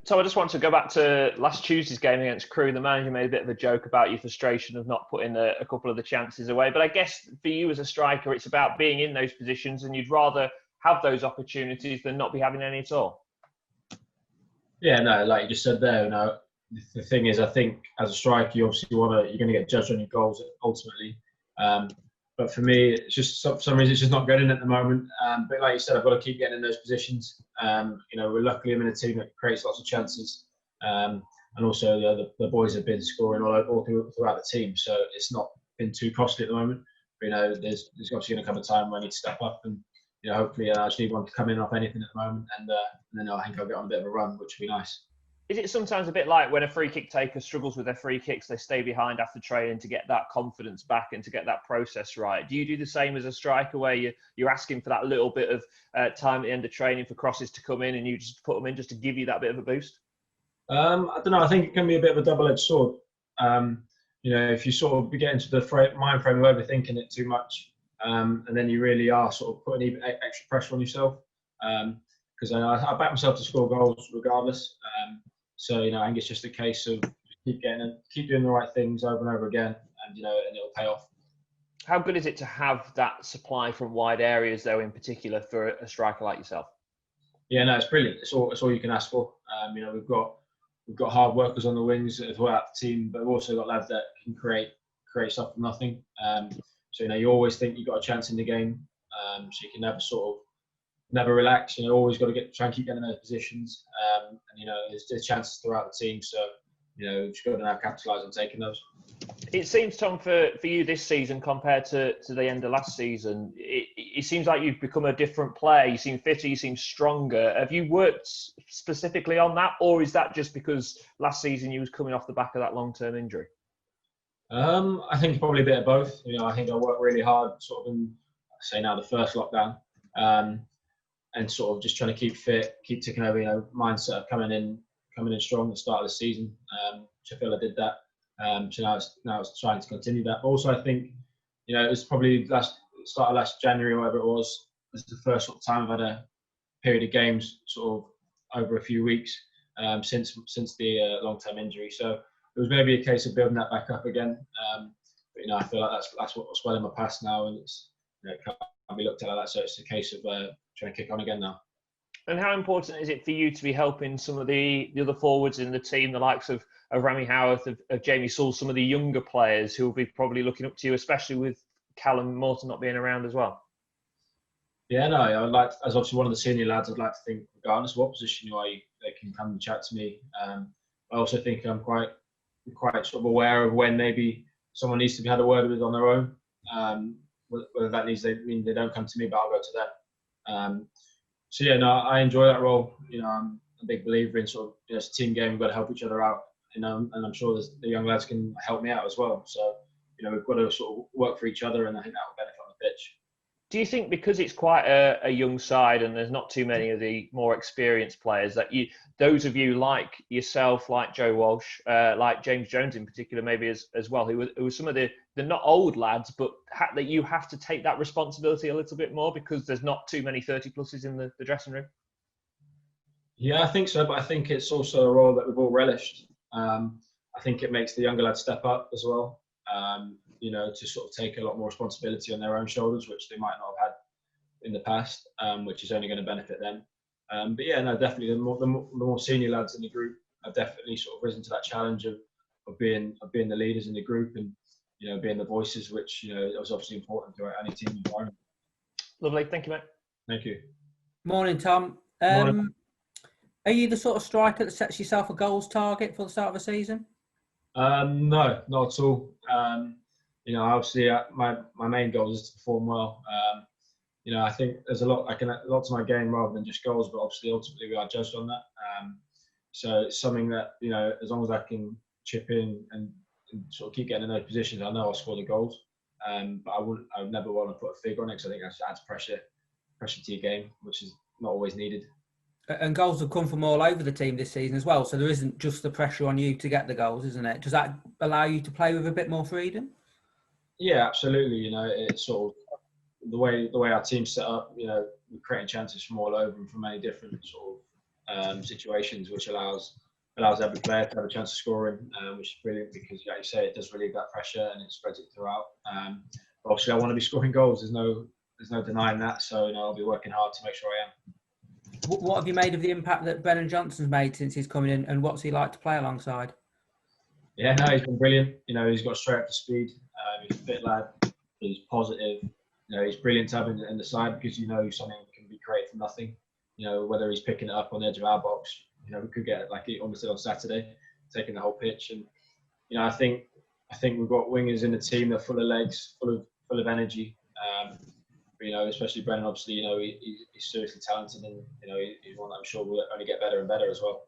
So I just want to go back to last Tuesday's game against Crewe. The manager made a bit of a joke about your frustration of not putting a couple of the chances away. But I guess for you as a striker, it's about being in those positions, and you'd rather have those opportunities than not be having any at all. Yeah, no, like you just said there, the thing is, I think as a striker, you obviously you're going to get judged on your goals ultimately. But for me, it's just for some reason it's just not getting at the moment. But like you said, I've got to keep getting in those positions. We're luckily I'm in a team that creates lots of chances, and also the boys have been scoring all throughout the team, so it's not been too costly at the moment. But, there's obviously going to come a time where I need to step up, and hopefully I just need one to come in off anything at the moment, and then I think I'll get on a bit of a run, which would be nice. Is it sometimes a bit like when a free kick taker struggles with their free kicks, they stay behind after training to get that confidence back and to get that process right? Do you do the same as a striker where you're asking for that little bit of time at the end of training for crosses to come in and you just put them in just to give you that bit of a boost? I don't know. I think it can be a bit of a double-edged sword. If you sort of get into the mind frame of overthinking it too much, and then you really are sort of putting even extra pressure on yourself. Because I back myself to score goals regardless. So I think it's just a case of keep doing the right things over and over again, and it'll pay off. How good is it to have that supply from wide areas, though, in particular for a striker like yourself? Yeah, no, it's brilliant. It's all you can ask for. We've got hard workers on the wings throughout the team, but we've also got lads that can create stuff from nothing. So you always think you've got a chance in the game, so you can never relax. Always got to try and keep getting in those positions. And there's chances throughout the team, so just got to now capitalise on taking those. It seems, Tom, for you this season compared to the end of last season, it seems like you've become a different player. You seem fitter, you seem stronger. Have you worked specifically on that, or is that just because last season you was coming off the back of that long-term injury? I think probably a bit of both. I think I worked really hard, sort of in, say now, the first lockdown, and sort of just trying to keep fit, keep ticking over. Mindset of coming in strong at the start of the season, which I feel I did that. So now it's trying to continue that. But also, I think it was probably start of last January or whatever it was. This is the first sort of time I've had a period of games sort of over a few weeks since the long-term injury. So it was maybe a case of building that back up again. But I feel like that's what's well in my past now, and it's it can't be looked at like that. So it's a case of trying to kick on again now. And how important is it for you to be helping some of the other forwards in the team, the likes of Rami Howarth, of Jamie Sewell, some of the younger players who will be probably looking up to you, especially with Callum Morton not being around as well? Yeah, no, I'd like, as obviously one of the senior lads, I'd like to think, regardless of what position you are, they can come and chat to me. I also think I'm quite sort of aware of when maybe someone needs to be had a word with on their own. Whether that mean they don't come to me, but I'll go to them. So yeah, no, I enjoy that role. I'm a big believer in sort of it's a team game. We've got to help each other out. And I'm sure the young lads can help me out as well. So we've got to sort of work for each other, and I think that will benefit on the pitch. Do you think because it's quite a young side and there's not too many of the more experienced players that those of you like yourself, like Joe Walsh, like James Jones in particular, maybe as well, who were some of the not old lads, but that you have to take that responsibility a little bit more because there's not too many 30-pluses in the dressing room? Yeah, I think so, but I think it's also a role that we've all relished. I think it makes the younger lads step up as well. To sort of take a lot more responsibility on their own shoulders, which they might not have had in the past, which is only going to benefit them. But yeah, no, definitely the more senior lads in the group have definitely sort of risen to that challenge of being the leaders in the group and being the voices, which is obviously important to any team environment. Lovely, thank you, mate. Thank you. Morning, Tom. Morning. Are you the sort of striker that sets yourself a goals target for the start of the season? No, not at all. Obviously, my main goal is to perform well. I think there's a lot to my game rather than just goals, but obviously, ultimately, we are judged on that. So it's something that as long as I can chip in and sort of keep getting in those positions, I know I'll score the goals. But I would never want to put a figure on it because I think that adds pressure to your game, which is not always needed. And goals have come from all over the team this season as well, so there isn't just the pressure on you to get the goals, isn't it? Does that allow you to play with a bit more freedom? Yeah, absolutely. It's sort of the way our team's set up. We're creating chances from all over and from many different sort of situations, which allows every player to have a chance of scoring, which is brilliant because, like you say, it does relieve that pressure and it spreads it throughout. Obviously, I want to be scoring goals. There's no denying that. So I'll be working hard to make sure I am. What have you made of the impact that Brennan Johnson's made since he's coming in, and what's he like to play alongside? Yeah, no, he's been brilliant. He's got straight up to speed. He's a fit lad. He's positive. He's brilliant to have in the side because something can be created from nothing. Whether he's picking it up on the edge of our box, we could get like he almost did on Saturday, taking the whole pitch. And I think we've got wingers in the team that are full of legs, full of energy. Especially Brennan. Obviously, he's seriously talented, and he's one that I'm sure will only get better and better as well.